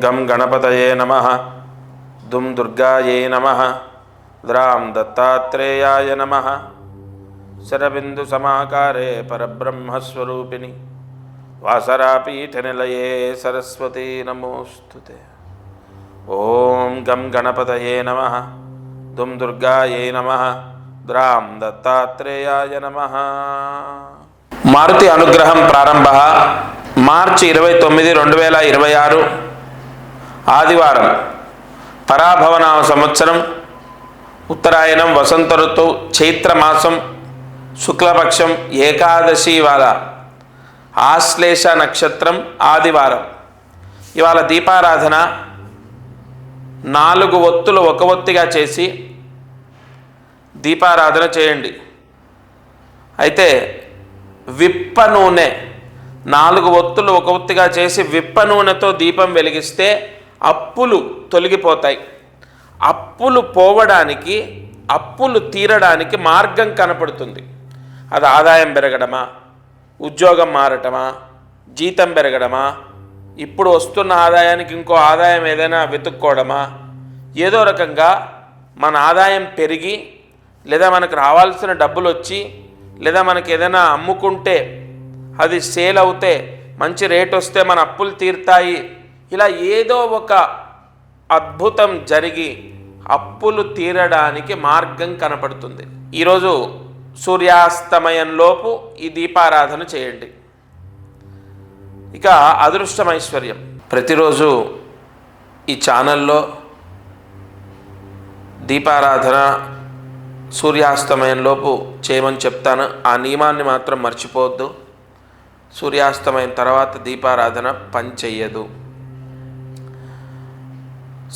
గం గణపతయే నమః దుం దుర్గాయై నమః ద్రాం దత్తాత్రేయాయ నమః శరబిందు సమాకారే పరబ్రహ్మస్వరూపిణి వాసరాపీఠనిలయే సరస్వతీ నమోస్తుతే. ఓం గం గణపతయే నమః దుం దుర్గాయై నమః ద్రాం దత్తాత్రేయాయ నమః. మారుతి అనుగ్రహం ప్రారంభ మార్చి 29, 2026 ఆదివారం, పరాభవనామ సంవత్సరం, ఉత్తరాయణం, వసంత ఋతువు, చైత్రమాసం, శుక్లపక్షం, ఏకాదశి, ఇవాళ ఆశ్లేష నక్షత్రం, ఆదివారం. ఇవాళ దీపారాధన 4 ఒత్తులు ఒక ఒత్తిగా చేసి దీపారాధన చేయండి. అయితే విప్ప నూనె 4 ఒత్తులు ఒక ఒత్తిగా చేసి విప్ప నూనెతో దీపం వెలిగిస్తే అప్పులు తొలగిపోతాయి. అప్పులు పోవడానికి, అప్పులు తీరడానికి మార్గం కనపడుతుంది. అది ఆదాయం పెరగడమా, ఉద్యోగం మారటమా, జీతం పెరగడమా, ఇప్పుడు వస్తున్న ఆదాయానికి ఇంకో ఆదాయం ఏదైనా వెతుక్కోవడమా, ఏదో రకంగా మన ఆదాయం పెరిగి, లేదా మనకు రావాల్సిన డబ్బులు వచ్చి, లేదా మనకి ఏదైనా అమ్ముకుంటే అది సేల్ అవుతే మంచి రేట్ వస్తే మన అప్పులు తీరుతాయి. ఇలా ఏదో ఒక అద్భుతం జరిగి అప్పులు తీరడానికి మార్గం కనపడుతుంది. ఈరోజు సూర్యాస్తమయంలోపు ఈ దీపారాధన చేయండి. ఇక అదృష్టమైశ్వర్యం, ప్రతిరోజు ఈ ఛానల్లో దీపారాధన సూర్యాస్తమయంలోపు చేయమని చెప్తాను. ఆ నియమాన్ని మాత్రం మర్చిపోవద్దు. సూర్యాస్తమయం తర్వాత దీపారాధన పని చెయ్యదు.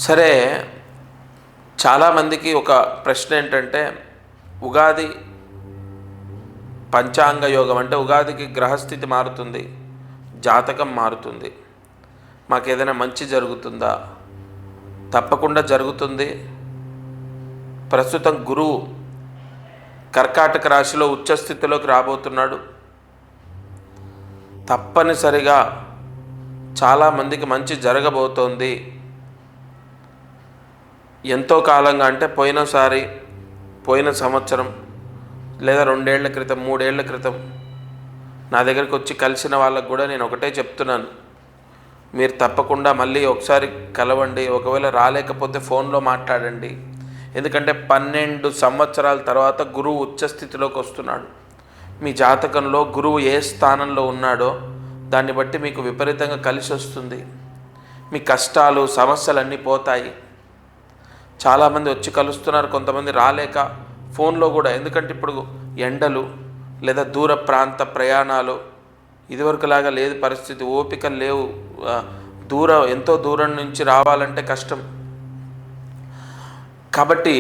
సరే, చాలామందికి ఒక ప్రశ్న ఏంటంటే, ఉగాది పంచాంగ యోగం అంటే ఉగాదికి గ్రహస్థితి మారుతుంది, జాతకం మారుతుంది, మాకు ఏదైనా మంచి జరుగుతుందా? తప్పకుండా జరుగుతుంది. ప్రస్తుతం గురువు కర్కాటక రాశిలో ఉచ్చస్థితిలోకి రాబోతున్నాడు. తప్పనిసరిగా చాలామందికి మంచి జరగబోతోంది. ఎంతో కాలంగా అంటే పోయిన సంవత్సరం లేదా 2 ఏళ్ల క్రితం, 3 ఏళ్ల క్రితం నా దగ్గరికి వచ్చి కలిసిన వాళ్ళకు కూడా నేను ఒకటే చెప్తున్నాను, మీరు తప్పకుండా మళ్ళీ ఒకసారి కలవండి. ఒకవేళ రాలేకపోతే ఫోన్లో మాట్లాడండి. ఎందుకంటే 12 సంవత్సరాల తర్వాత గురువు ఉచ్చస్థితిలోకి వస్తున్నాడు. మీ జాతకంలో గురువు ఏ స్థానంలో ఉన్నాడో దాన్ని బట్టి మీకు విపరీతంగా కలిసి వస్తుంది. మీ కష్టాలు, సమస్యలన్నీ పోతాయి. చాలామంది వచ్చి కలుస్తున్నారు, కొంతమంది రాలేక ఫోన్లో కూడా. ఎందుకంటే ఇప్పుడు ఎండలు లేదా దూర ప్రాంత ప్రయాణాలు ఇదివరకులాగా లేదు పరిస్థితి, ఓపికలు లేవు. ఎంతో దూరం నుంచి రావాలంటే కష్టం. కాబట్టి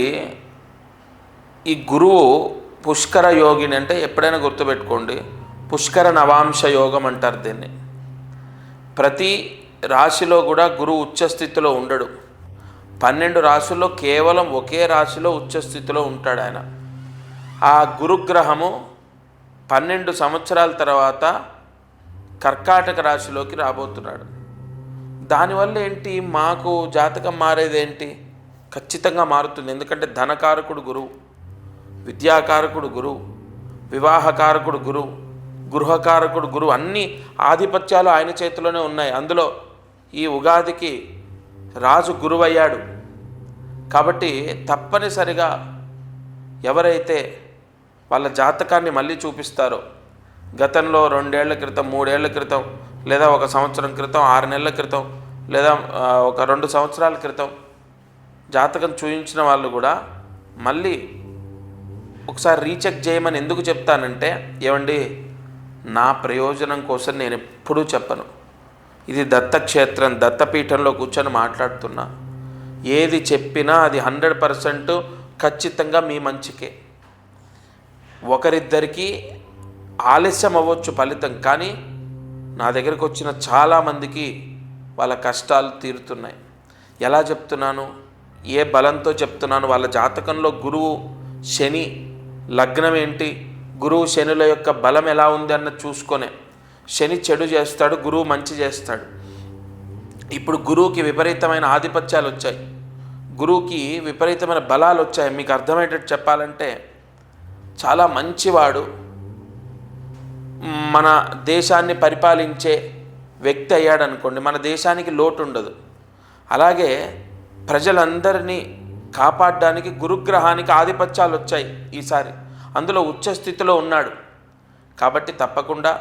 ఈ గురువు పుష్కర యోగిని అంటే ఎప్పుడైనా గుర్తుపెట్టుకోండి, పుష్కర నవాంశ యోగం అంటారు దీన్ని. ప్రతి రాశిలో కూడా గురువు ఉచ్చస్థితిలో ఉండడు. 12 రాశుల్లో కేవలం ఒకే రాశిలో ఉచ్చస్థితిలో ఉంటాడు ఆయన. ఆ గురుగ్రహము 12 సంవత్సరాల తర్వాత కర్కాటక రాశిలోకి రాబోతున్నాడు. దానివల్ల ఏంటి, మాకు జాతకం మారేదేంటి? ఖచ్చితంగా మారుతుంది. ఎందుకంటే ధనకారకుడు గురువు, విద్యాకారకుడు గురువు, వివాహకారకుడు గురువు, గృహకారకుడు గురువు, అన్ని ఆధిపత్యాలు ఆయన చేతిలోనే ఉన్నాయి. అందులో ఈ ఉగాదికి రాజు గురువయ్యాడు. కాబట్టి తప్పనిసరిగా ఎవరైతే వాళ్ళ జాతకాన్ని మళ్ళీ చూపిస్తారో, గతంలో 2 ఏళ్ల క్రితం, 3 ఏళ్ల క్రితం, లేదా 1 సంవత్సరం క్రితం, 6 నెలల క్రితం, లేదా ఒక 2 సంవత్సరాల క్రితం జాతకం చూపించిన వాళ్ళు కూడా మళ్ళీ ఒకసారి రీచెక్ చేయమని ఎందుకు చెప్తానంటే, ఏమండి, నా ప్రయోజనం కోసం నేను ఎప్పుడూ చెప్పను. ఇది దత్తక్షేత్రం, దత్తపీఠంలో కూర్చొని మాట్లాడుతున్నా. ఏది చెప్పినా అది 100% ఖచ్చితంగా మీ మంచికే. ఒకరిద్దరికి ఆలస్యం అవ్వచ్చు ఫలితం, కానీ నా దగ్గరికి వచ్చిన చాలామందికి వాళ్ళ కష్టాలు తీరుతున్నాయి. ఎలా చెప్తున్నాను, ఏ బలంతో చెప్తున్నాను? వాళ్ళ జాతకంలో గురువు శని లగ్నం ఏంటి, గురువు శనుల యొక్క బలం ఎలా ఉంది అన్నది చూసుకొనే. శని చెడు చేస్తాడు, గురువు మంచి చేస్తాడు. ఇప్పుడు గురువుకి విపరీతమైన ఆధిపత్యాలు వచ్చాయి, గురువుకి విపరీతమైన బలాలు వచ్చాయి. మీకు అర్థమయ్యేటట్టు చెప్పాలంటే చాలా మంచివాడు, మన దేశాన్ని పరిపాలించే వ్యక్తి అయ్యాడు అనుకోండి, మన దేశానికి లోటు ఉండదు. అలాగే ప్రజలందరినీ కాపాడడానికి గురుగ్రహానికి ఆధిపత్యాలు వచ్చాయి ఈసారి, అందులో ఉచ్చ స్థితిలో ఉన్నాడు. కాబట్టి తప్పకుండా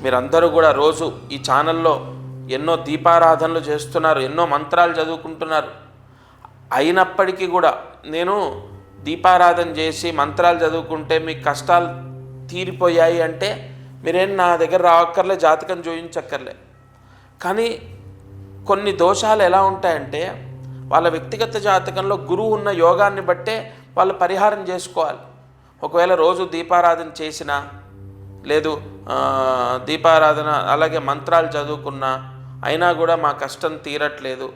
మీరందరూ కూడా రోజు ఈ ఛానల్లో ఎన్నో దీపారాధనలు చేస్తున్నారు, ఎన్నో మంత్రాలు చదువుకుంటున్నారు. అయినప్పటికీ కూడా నేను దీపారాధన చేసి మంత్రాలు చదువుకుంటే మీ కష్టాలు తీరిపోయాయి అంటే మీరేం నా దగ్గర రావక్కర్లే, జాతకం చూయించక్కర్లే. కానీ కొన్ని దోషాలు ఎలా ఉంటాయంటే వాళ్ళ వ్యక్తిగత జాతకంలో గురువు ఉన్న యోగాన్ని బట్టే వాళ్ళు పరిహారం చేసుకోవాలి. ఒకవేళ రోజు దీపారాధన చేసినా, లేదు దీపారాధన అలాగే మంత్రాలు చదువుకున్నా అయినా కూడా మా కష్టం తీరట్లేదు,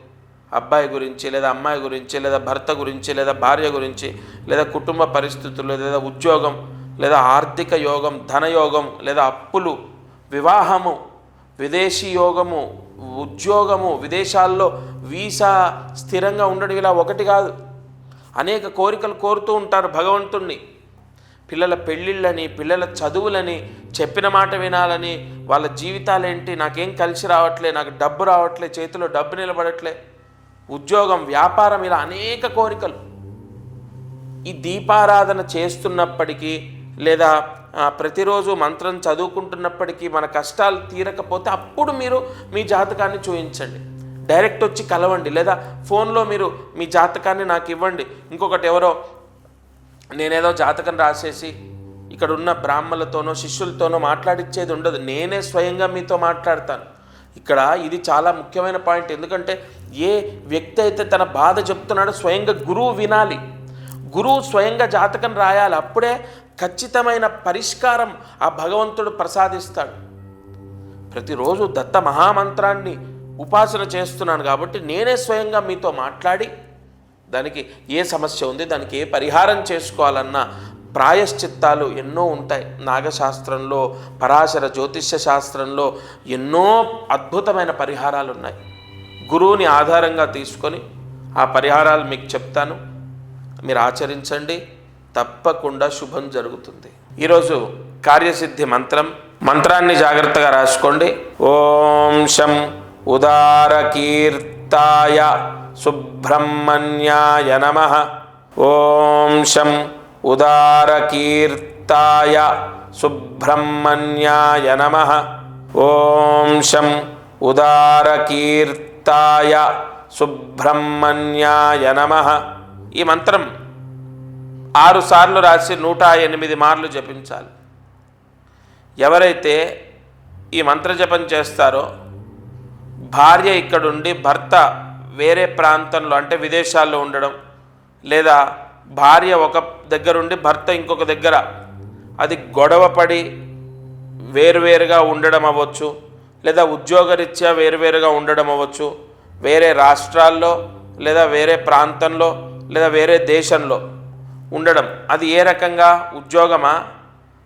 అబ్బాయి గురించి లేదా అమ్మాయి గురించి లేదా భర్త గురించి లేదా భార్య గురించి లేదా కుటుంబ పరిస్థితులు లేదా ఉద్యోగం లేదా ఆర్థిక యోగం, ధనయోగం లేదా అప్పులు, వివాహము, విదేశీ యోగము, ఉద్యోగము, విదేశాల్లో వీసా స్థిరంగా ఉండడం, ఇలా ఒకటి కాదు అనేక కోరికలు కోరుతూ ఉంటారు భగవంతుణ్ణి. పిల్లల పెళ్ళిళ్ళని, పిల్లల చదువులని, చెప్పిన మాట వినాలని, వాళ్ళ జీవితాలేంటి, నాకేం కలిసి రావట్లే, నాకు డబ్బు రావట్లే, చేతిలో డబ్బు నిలబడట్లే, ఉద్యోగం, వ్యాపారం, ఇలా అనేక కోరికలు. ఈ దీపారాధన చేస్తున్నప్పటికీ లేదా ప్రతిరోజు మంత్రం చదువుకుంటున్నప్పటికీ మన కష్టాలు తీరకపోతే అప్పుడు మీరు మీ జాతకాన్ని చూపించండి, డైరెక్ట్ వచ్చి కలవండి, లేదా ఫోన్లో మీరు మీ జాతకాన్ని నాకు ఇవ్వండి. ఇంకొకటి ఎవరో నేనేదో జాతకం రాసేసి ఇక్కడ ఉన్న బ్రాహ్మణులతోనో శిష్యులతోనో మాట్లాడిచ్చేది ఉండదు, నేనే స్వయంగా మీతో మాట్లాడతాను. ఇక్కడ ఇది చాలా ముఖ్యమైన పాయింట్. ఎందుకంటే ఏ వ్యక్తి అయితే తన బాధ చెప్తున్నాడో స్వయంగా గురువు వినాలి, గురువు స్వయంగా జాతకం రాయాలి, అప్పుడే ఖచ్చితమైన పరిష్కారం ఆ భగవంతుడు ప్రసాదిస్తాడు. ప్రతిరోజు దత్త మహామంత్రాన్ని ఉపాసన చేస్తున్నాను కాబట్టి నేనే స్వయంగా మీతో మాట్లాడి దానికి ఏ సమస్య ఉంది, దానికి ఏ పరిహారం చేసుకోవాలన్న ప్రాయశ్చిత్తాలు ఎన్నో ఉంటాయి. నాగశాస్త్రంలో, పరాశర జ్యోతిష్య శాస్త్రంలో ఎన్నో అద్భుతమైన పరిహారాలు ఉన్నాయి. గురువుని ఆధారంగా తీసుకొని ఆ పరిహారాలు మీకు చెప్తాను, మీరు ఆచరించండి, తప్పకుండా శుభం జరుగుతుంది. ఈరోజు కార్యసిద్ధి మంత్రాన్ని జాగ్రత్తగా రాసుకోండి. ఓం శం ఉదారకీర్తాయ సుబ్రహ్మణ్యాయ నమః. ఓం శం ఉదారకీర్తాయ సుబ్రహ్మణ్యాయ నమః. ఓం శం ఉదారకీర్తాయ సుబ్రహ్మణ్యాయ నమః. ఈ మంత్రం 6 సార్లు రాసి 108 మార్లు జపించాలి. ఎవరైతే ఈ మంత్రజపం చేస్తారో భార్య ఇక్కడుండి భర్త వేరే ప్రాంతంలో అంటే విదేశాల్లో ఉండడం, లేదా భార్య ఒక దగ్గరుండి భర్త ఇంకొక దగ్గర, అది గొడవపడి వేరువేరుగా ఉండడం అవ్వచ్చు, లేదా ఉద్యోగరీత్యా వేరువేరుగా ఉండడం అవ్వచ్చు, వేరే రాష్ట్రాల్లో లేదా వేరే ప్రాంతంలో లేదా వేరే దేశంలో ఉండడం. అది ఏ రకంగా, ఉద్యోగమా,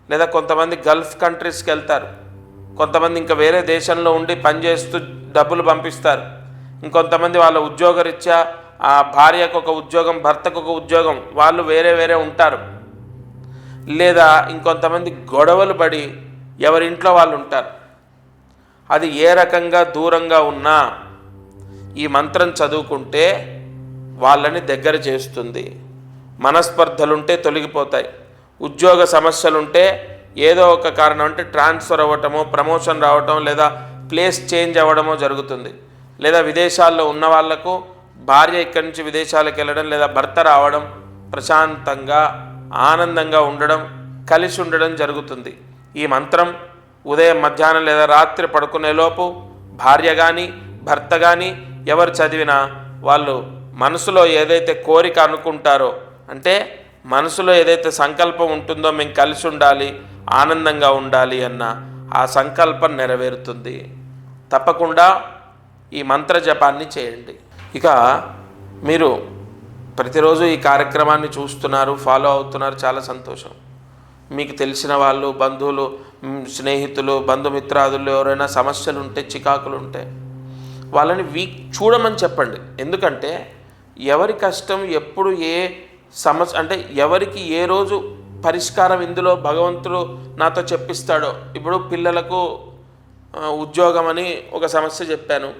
లేదా కొంతమంది గల్ఫ్ కంట్రీస్కి వెళ్తారు, కొంతమంది ఇంకా వేరే దేశంలో ఉండి పనిచేస్తూ డబ్బులు పంపిస్తారు, ఇంకొంతమంది వాళ్ళ ఉద్యోగరీత్యా ఆ భార్యకు ఒక ఉద్యోగం, భర్తకు ఒక ఉద్యోగం, వాళ్ళు వేరే వేరే ఉంటారు, లేదా ఇంకొంతమంది గొడవలు పడి ఎవరింట్లో వాళ్ళు ఉంటారు. అది ఏ రకంగా దూరంగా ఉన్నా ఈ మంత్రం చదువుకుంటే వాళ్ళని దగ్గర చేస్తుంది. మనస్పర్ధలుంటే తొలగిపోతాయి, ఉద్యోగ సమస్యలుంటే ఏదో ఒక కారణం అంటే ట్రాన్స్ఫర్ అవ్వటమో, ప్రమోషన్ రావటం, లేదా ప్లేస్ చేంజ్ అవ్వడమో జరుగుతుంది. లేదా విదేశాల్లో ఉన్న వాళ్లకు భార్య ఇక్కడి నుంచి విదేశాలకు వెళ్ళడం, లేదా భర్త రావడం, ప్రశాంతంగా ఆనందంగా ఉండడం, కలిసి ఉండడం జరుగుతుంది. ఈ మంత్రం ఉదయం, మధ్యాహ్నం లేదా రాత్రి పడుకునేలోపు భార్య కానీ భర్త కానీ ఎవరు చదివినా వాళ్ళు మనసులో ఏదైతే కోరిక అనుకుంటారో, అంటే మనసులో ఏదైతే సంకల్పం ఉంటుందో మేము కలిసి ఉండాలి, ఆనందంగా ఉండాలి అన్న ఆ సంకల్పం నెరవేరుతుంది. తప్పకుండా ఈ మంత్ర జపాన్ని చేయండి. ఇక మీరు ప్రతిరోజు ఈ కార్యక్రమాన్ని చూస్తున్నారు, ఫాలో అవుతున్నారు, చాలా సంతోషం. మీకు తెలిసిన వాళ్ళు, బంధువులు, స్నేహితులు, బంధుమిత్రాదులు ఎవరైనా సమస్యలు ఉంటే, చికాకులు ఉంటే వాళ్ళని చూడమని చెప్పండి. ఎందుకంటే ఎవరి కష్టం ఎప్పుడు ఏ సమస్య అంటే ఎవరికి ఏ రోజు పరిష్కారం ఇందులో భగవంతుడు నాతో చెప్పిస్తాడో. ఇప్పుడు పిల్లలకు ఉద్యోగం అని ఒక సమస్య చెప్పాను,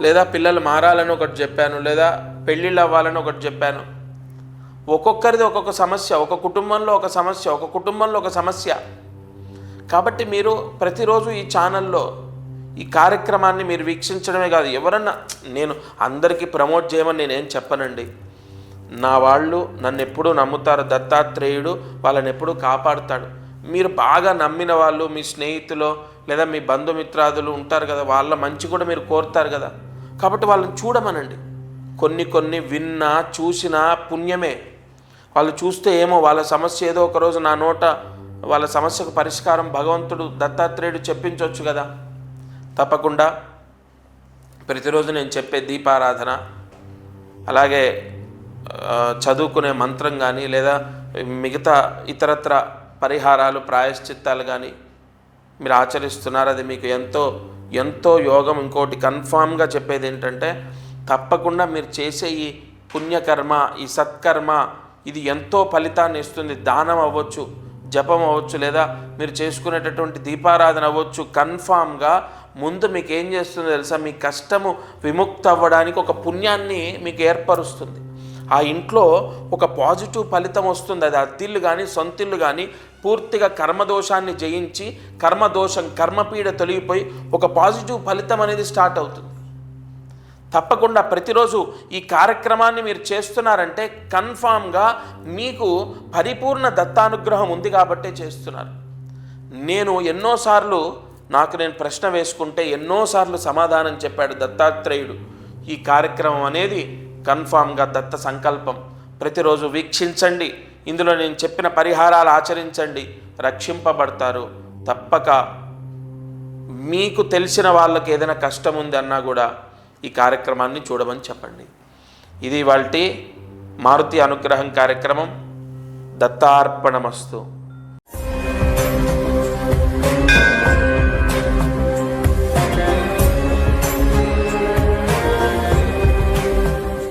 లేదా పిల్లలు మారాలని ఒకటి చెప్పాను, లేదా పెళ్ళిళ్ళు అవ్వాలని ఒకటి చెప్పాను. ఒక్కొక్కరిది ఒక్కొక్క సమస్య, ఒక కుటుంబంలో ఒక సమస్య, ఒక కుటుంబంలో ఒక సమస్య. కాబట్టి మీరు ప్రతిరోజు ఈ ఛానల్లో ఈ కార్యక్రమాన్ని మీరు వీక్షించడమే కాదు, ఎవరన్నా, నేను అందరికీ ప్రమోట్ చేయమని నేనేం చెప్పనండి. నా వాళ్ళు నన్ను ఎప్పుడూ నమ్ముతారు, దత్తాత్రేయుడు వాళ్ళని ఎప్పుడూ కాపాడుతాడు. మీరు బాగా నమ్మిన వాళ్ళు, మీ స్నేహితులు లేదా మీ బంధుమిత్రాదులు ఉంటారు కదా, వాళ్ళ మంచి కూడా మీరు కోరుతారు కదా. కాబట్టి వాళ్ళని చూడమనండి. కొన్ని విన్నా చూసినా పుణ్యమే. వాళ్ళు చూస్తే ఏమో వాళ్ళ సమస్య ఏదో ఒకరోజు నా నోట వాళ్ళ సమస్యకు పరిష్కారం భగవంతుడు దత్తాత్రేయుడు చెప్పించవచ్చు కదా. తప్పకుండా ప్రతిరోజు నేను చెప్పే దీపారాధన, అలాగే చదువుకునే మంత్రం కానీ, లేదా మిగతా ఇతరత్ర పరిహారాలు, ప్రాయశ్చిత్తాలు కానీ మీరు ఆచరిస్తున్నారు. అది మీకు ఎంతో ఎంతో యోగం. ఇంకోటి కన్ఫామ్గా చెప్పేది ఏంటంటే, తప్పకుండా మీరు చేసే ఈ పుణ్యకర్మ, ఈ సత్కర్మ, ఇది ఎంతో ఫలితాన్ని ఇస్తుంది. దానం అవ్వచ్చు, జపం అవ్వచ్చు, లేదా మీరు చేసుకునేటటువంటి దీపారాధన అవ్వచ్చు. కన్ఫామ్గా ముందు మీకు ఏం చేస్తుందో తెలుసా, మీ కష్టము విముక్తి అవ్వడానికి ఒక పుణ్యాన్ని మీకు ఏర్పరుస్తుంది. ఆ ఇంట్లో ఒక పాజిటివ్ ఫలితం వస్తుంది. అది అద్దిల్లు కానీ సొంతిల్లు కానీ పూర్తిగా కర్మదోషాన్ని జయించి, కర్మపీడ తొలగిపోయి ఒక పాజిటివ్ ఫలితం అనేది స్టార్ట్ అవుతుంది. తప్పకుండా ప్రతిరోజు ఈ కార్యక్రమాన్ని మీరు చేస్తున్నారంటే కన్ఫామ్గా మీకు పరిపూర్ణ దత్తానుగ్రహం ఉంది కాబట్టే చేస్తున్నారు. నేను ఎన్నోసార్లు నేను ప్రశ్న వేసుకుంటే ఎన్నోసార్లు సమాధానం చెప్పాడు దత్తాత్రేయుడు. ఈ కార్యక్రమం అనేది కన్ఫామ్గా దత్త సంకల్పం. ప్రతిరోజు వీక్షించండి, ఇందులో నేను చెప్పిన పరిహారాలు ఆచరించండి, రక్షింపబడతారు. తప్పక మీకు తెలిసిన వాళ్ళకి ఏదైనా కష్టం ఉంది అన్నా కూడా ఈ కార్యక్రమాన్ని చూడమని చెప్పండి. ఇది ఇవాల్టి మారుతి అనుగ్రహం కార్యక్రమం. దత్తార్పణమస్తు.